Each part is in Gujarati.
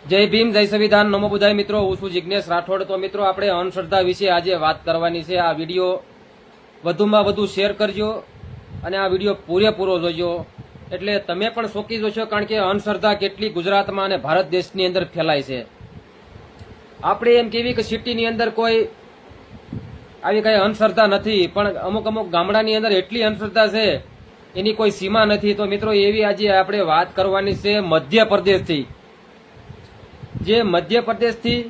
જય ભીમ, જય સંવિધાન, નમો બુદ્ધાય. મિત્રો, હું છું જિજ્ઞેશ રાઠોડ. તો મિત્રો, આપણે અંધશ્રદ્ધા વિશે આજે વાત કરવાની છે. આ વિડીયો વધુમાં વધુ શેર કરજો અને આ વિડીયો પૂરેપૂરો જોજો, એટલે તમે પણ ચોંકી જશો. કારણ કે અંધશ્રદ્ધા કેટલી ગુજરાતમાં અને ભારત દેશની અંદર ફેલાય છે. આપણે એમ કેવી કે સિટીની અંદર કોઈ આવી કઈ અંધશ્રદ્ધા નથી, પણ અમુક અમુક ગામડાની અંદર એટલી અંધશ્રદ્ધા છે એની કોઈ સીમા નથી. તો મિત્રો, એવી આજે આપણે વાત કરવાની છે મધ્યપ્રદેશથી. જે મધ્યપ્રદેશથી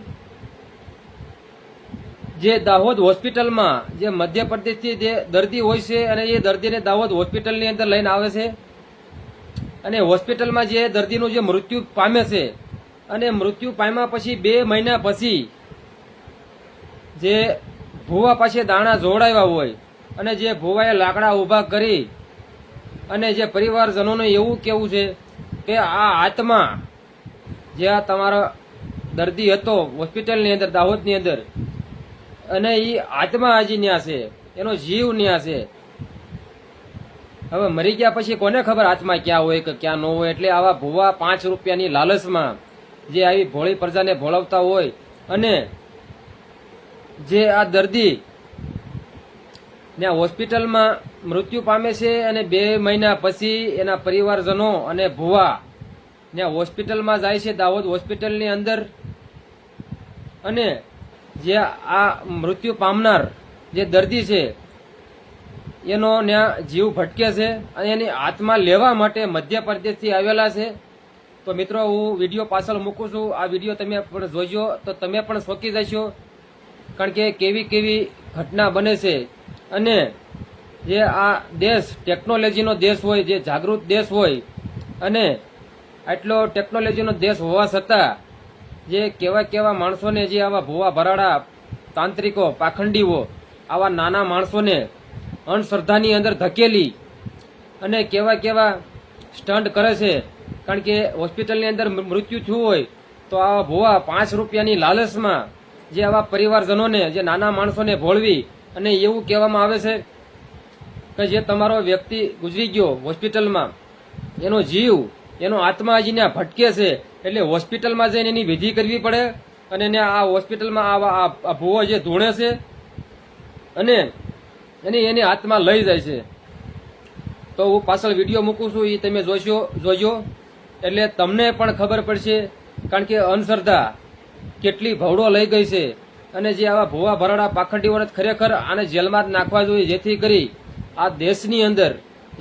જે દાહોદ હોસ્પિટલમાં જે મધ્યપ્રદેશથી જે દર્દી હોય છે અને એ દર્દીને દાહોદ હોસ્પિટલની અંદર લઈને આવે છે અને હોસ્પિટલમાં જે દર્દીનું જે મૃત્યુ પામે છે અને મૃત્યુ પામ્યા પછી 2 મહિના પછી જે ભુવા પાસે દાણા જોડાવ્યા હોય અને જે ભુવાએ લાકડા ઊભા કરી અને જે પરિવારજનોને એવું કેવું છે કે આ આત્મા જે આ તમારો દર્દી હતો હોસ્પિટલની અંદર દાહોદની અંદર અને એ આત્મા હજી ન્યા છે, એનો જીવ ન્યા છે. હવે મરી ગયા પછી કોને ખબર આત્મા ક્યાં હોય કે ક્યાં ન હોય. એટલે આવા ભુવા 5 રૂપિયાની લાલચમાં જે આવી ભોળી પ્રજાને ભોળવતા હોય અને જે આ દર્દી ત્યાં હોસ્પિટલમાં મૃત્યુ પામે છે અને 2 મહિના પછી એના પરિવારજનો અને ભુવા ત્યાં હોસ્પિટલમાં જાય છે, દાહોદ હોસ્પિટલની અંદર, અને જે આ મૃત્યુ પામનાર જે દર્દી છે એનો ત્યાં જીવ ભટકે છે અને એની આત્મા લેવા માટે મધ્યપ્રદેશથી આવેલા છે. તો મિત્રો, હું વિડીયો પાછળ મૂકું છું. આ વિડીયો તમે પણ જોજો તો તમે પણ ચોંકી જશો. કારણ કે કેવી કેવી ઘટના બને છે અને જે આ દેશ ટેકનોલોજીનો દેશ હોય, જે જાગૃત દેશ હોય અને આટલો ટેકનોલોજીનો દેશ હોવા છતાં જે કેવા કેવા માણસોને, જે આવા ભુવા ભરાડા તાંત્રિકો પાખંડીઓ આવા નાના માણસોને અંધશ્રદ્ધાની અંદર ધકેલી અને કેવા કેવા સ્ટન્ટ કરે છે. કારણ કે હોસ્પિટલની અંદર મૃત્યુ થયું હોય તો આવા ભુવા 5 રૂપિયાની લાલચમાં જે આવા પરિવારજનોને, જે નાના માણસોને ભોળવી અને એવું કહેવામાં આવે છે કે જે તમારો વ્યક્તિ ગુજરી ગયો હોસ્પિટલમાં, એનો જીવ, એનો આત્મા હજી ત્યાં ભટકે છે, એટલે હોસ્પિટલમાં જઈને એની વિધિ કરવી પડે અને એને આ હોસ્પિટલમાં આ ભુવો જે ધૂણે છે અને એની આત્મા લઈ જાય છે. તો હું પાછળ વિડીયો મૂકું છું, એ તમે જોજો એટલે તમને પણ ખબર પડશે. કારણ કે અંધશ્રદ્ધા કેટલી ભવડો લઈ ગઈ છે અને જે આવા ભુવા ભરાડા પાખંડીઓને ખરેખર આને જેલમાં જ નાખવા જોઈએ, જેથી કરી આ દેશની અંદર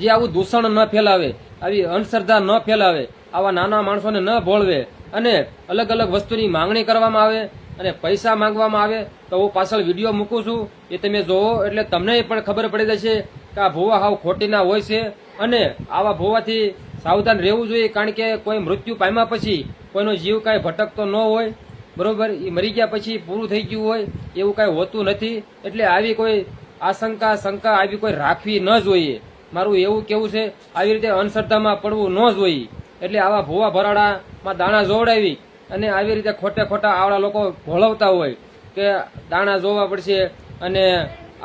જે આવું દૂષણ ન ફેલાવે, આવી અંધશ્રદ્ધા ન ફેલાવે, આવા નાના માણસોને ન ભોળવે અને અલગ અલગ વસ્તુની માંગણી કરવામાં આવે અને પૈસા માંગવામાં આવે. તો હું પાછળ વિડીયો મૂકું છું, એ તમે જોવો એટલે તમને પણ ખબર પડી જશે કે આ ભુવા હાવ ખોટીના હોય છે અને આવા ભુવાથી સાવધાન રહેવું જોઈએ. કારણ કે કોઈ મૃત્યુ પામ્યા પછી કોઈનો જીવ કાંઈ ભટકતો ન હોય, બરોબર, એ મરી ગયા પછી પૂરું થઈ ગયું હોય એવું કાંઈ હોતું નથી. એટલે આવી કોઈ આશંકા શંકા આવી કોઈ રાખવી ન જોઈએ. મારું એવું કેવું છે, આવી રીતે અંધશ્રદ્ધામાં પડવું ન જોઈએ. એટલે આવા ભુવા ભરાડામાં દાણા જોવડાવી અને આવી રીતે ખોટે ખોટા આવડા લોકો ભોળવતા હોય કે દાણા જોવા પડશે અને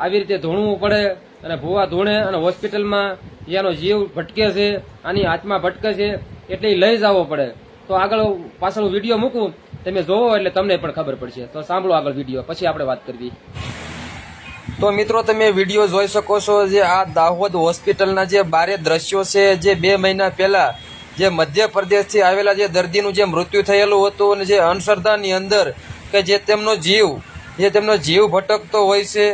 આવી રીતે ધૂણવું પડે અને ભુવા ધૂણે અને હોસ્પિટલમાં જેનો જીવ ભટકે છે, આની આત્મા ભટકે છે, એટલે લઈ જવો પડે. તો આગળ પાછળ વિડીયો મૂકું, તમે જોવો એટલે તમને પણ ખબર પડશે. તો સાંભળો આગળ વિડીયો, પછી આપણે વાત કરવી. તો મિત્રો, તમે વિડીયો જોઈ શકો છો. જે આ દાહોદ હોસ્પિટલના જે બારે દ્રશ્યો છે, જે 2 મહિના પહેલા જે મધ્યપ્રદેશથી આવેલા જે દર્દીનું જે મૃત્યુ થયેલું હતું અને જે અંધશ્રદ્ધાની અંદર કે જે તેમનો જીવ ભટકતો હોય છે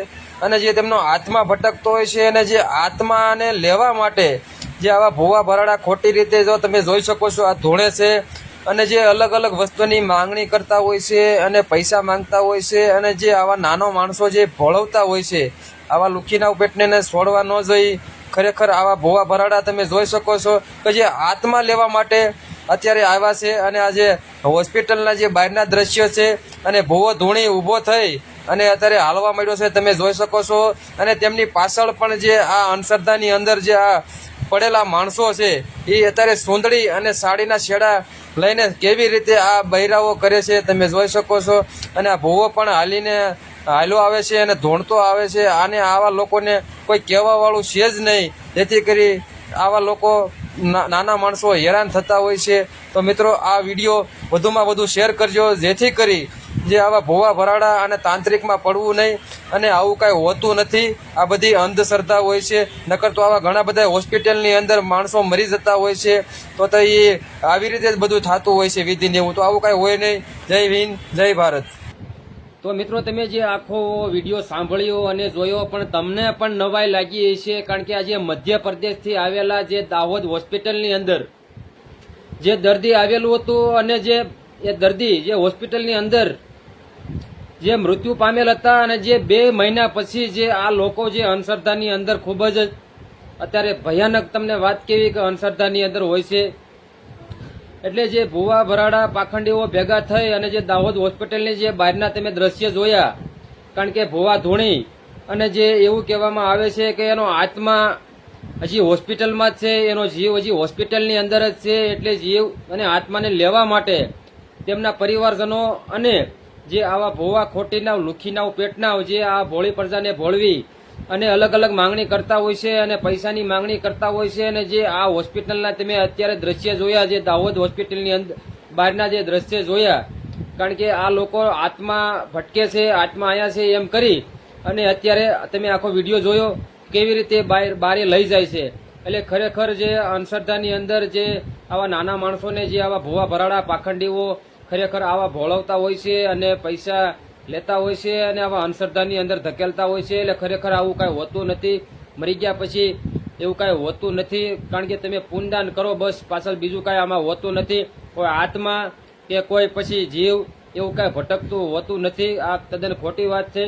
અને જે તેમનો આત્મા ભટકતો હોય છે અને જે આત્માને લેવા માટે જે આવા ભુવા ભરાડા ખોટી રીતે જો તમે જોઈ શકો છો આ ધૂણે છે અને જે અલગ અલગ વસ્તુની માંગણી કરતા હોય છે અને પૈસા માંગતા હોય છે અને જે આવા નાનો માણસો જે ભોળવતા હોય છે, આવા લુખીના પેટને છોડવા ન જોઈ. ખરેખર આવા ભુવા ભરાડા તમે જોઈ શકો છો કે જે આત્મા લેવા માટે અત્યારે આવ્યા છે અને આ જે હોસ્પિટલના જે બહારના દ્રશ્ય છે અને ભુવો ધૂણી ઊભો થઈ અને અત્યારે હાલવા માંડ્યો છે, તમે જોઈ શકો છો. અને તેમની પાછળ પણ જે આ અંધશ્રદ્ધાની અંદર જે આ પડેલા માણસો છે એ અત્યારે સુંદડી અને સાડીના છેડા લઈને કેવી રીતે આ બહેરાઓ કરે છે, તમે જોઈ શકો છો. અને આ ભુવો પણ હાલ્યો આવે છે અને ધોણતો આવે છે. આને આવા લોકોને કોઈ કહેવા વાળું છે જ નહીં, જેથી કરી આવા લોકો નાના માણસો હેરાન થતા હોય છે. તો મિત્રો આ વિડીયો વધુમાં વધુ શેર કરજો, જેથી કરી જે આવા ભોવા ભરાડા અને તાંત્રિકમાં પડવું નહીં. અને આવું કાંઈ હોતું નથી, આ બધી અંધશ્રદ્ધા હોય છે. નકર તો આવા ઘણા બધા હોસ્પિટલની અંદર માણસો મરી જતા હોય છે. તો એ આવી રીતે જ બધું થતું હોય છે વિધિને એવું. તો આવું કાંઈ હોય નહીં. જય હિન્દ, જય ભારત. તો મિત્રો તમે જે આખો વિડીયો સાંભળ્યો અને જોયો, પણ તમને પણ નવાઈ લાગી હશે, કારણ કે આજે મધ્યપ્રદેશથી આવેલા જે દાહોદ હોસ્પિટલની અંદર જે દર્દી આવેલું હતું અને જે એ દર્દી જે હોસ્પિટલની અંદર જે મૃત્યુ પામેલ હતા અને જે 2 મહિના પછી જે આ લોકો જે અંધશ્રદ્ધાની અંદર ખૂબ જ અત્યારે ભયાનક તમને વાત કેવી કે અંધશ્રદ્ધાની અંદર હોય છે. એટલે જે ભુવા ભરાડા પાખંડીઓ ભેગા થઈ અને જે દાહોદ હોસ્પિટલની જે બહારના તમે દ્રશ્ય જોયા, કારણ કે ભુવા ધૂણી અને જે એવું કહેવામાં આવે છે કે એનો આત્મા હજી હોસ્પિટલમાં જ છે, એનો જીવ હજી હોસ્પિટલની અંદર જ છે. એટલે જીવ અને આત્માને લેવા માટે તેમના પરિવારજનો અને જે આવા ભોવા ખોટીના લુખીના પેટના જે આ ભોળી પ્રજાને ભોળવી અને અલગ અલગ માંગણી કરતા હોય છે અને પૈસાની માંગણી કરતા હોય છે. અને જે આ હોસ્પિટલના તમે અત્યારે દ્રશ્ય જોયા, જે દાહોદ હોસ્પિટલની અંદર બહારના જે દ્રશ્ય જોયા, કારણ કે આ લોકો આત્મા ભટકે છે, આત્મા આયા છે એમ કરી અને અત્યારે તમે આખો વિડીયો જોયો કેવી રીતે બારે લઈ જાય છે. એટલે ખરેખર જે અંધશ્રદ્ધાની અંદર જે આવા નાના માણસોને જે આવા ભોવા ભરાડા પાખંડીઓ ખરેખર આવા ભોળવતા હોય છે અને પૈસા લેતા હોય છે અને આવા અંધશ્રદ્ધાની અંદર ધકેલતા હોય છે. એટલે ખરેખર આવું કાંઈ હોતું નથી. મરી ગયા પછી એવું કાંઈ હોતું નથી, કારણ કે તમે પુણ્યદાન કરો બસ, પાછળ બીજું કાંઈ આમાં હોતું નથી. કોઈ આત્મા કે કોઈ પછી જીવ એવું કાંઈ ભટકતું હોતું નથી. આ તદ્દન ખોટી વાત છે.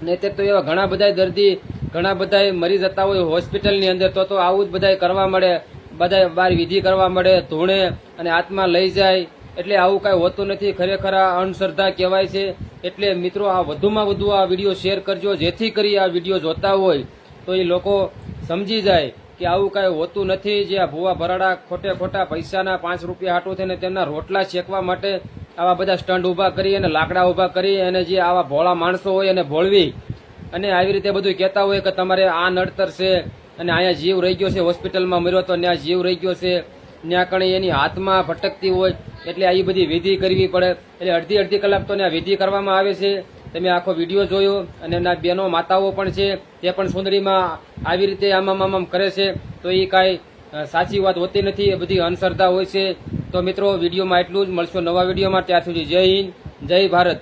નહીંતર તો એવા ઘણા બધા દર્દી ઘણા બધા મરી જતા હોય હોસ્પિટલની અંદર, તો આવું જ બધા કરવા મળે, બધા બહાર વિધિ કરવા મળે, ધૂણે અને આત્મા લઈ જાય. એટલે આવું કાંઈ હોતું નથી. ખરેખર આ અંધશ્રદ્ધા કહેવાય છે. એટલે મિત્રો આ વધુમાં વધુ આ વિડીયો શેર કરજો, જેથી કરી આ વિડીયો જોતા હોય તો એ લોકો સમજી જાય કે આવું કાંઈ હોતું નથી. જે આ ભુવા ભરાડા ખોટા પૈસાના 5 રૂપિયા હાટું થઈને તેમના રોટલા શેકવા માટે આવા બધા સ્ટન્ટ ઊભા કરી અને લાકડા ઊભા કરી અને જે આવા ભોળા માણસો હોય એને ભોળવી અને આવી રીતે બધું કહેતા હોય કે તમારે આ નડતર છે અને અહીંયા જીવ રહી ગયો છે, હોસ્પિટલમાં મર્યો તો ત્યાં જીવ રહી ગયો છે, ત્યાં કણી એની હાથમાં ભટકતી હોય. એટલે આ બધી વિધિ કરવી પડે. એટલે અડધી કલાક તો ત્યાં વિધિ કરવામાં આવે છે. તમે આખો વિડીયો જોયો અને એમના બહેનો માતાઓ પણ છે, તે પણ સુંદરીમાં આવી રીતે આમ કરે છે. તો એ કાંઈ સાચી વાત હોતી નથી, એ બધી અંધશ્રદ્ધા હોય છે. તો મિત્રો વિડીયોમાં એટલું જ. મળશો નવા વિડીયોમાં, ત્યાર સુધી જય હિન્દ, જય ભારત.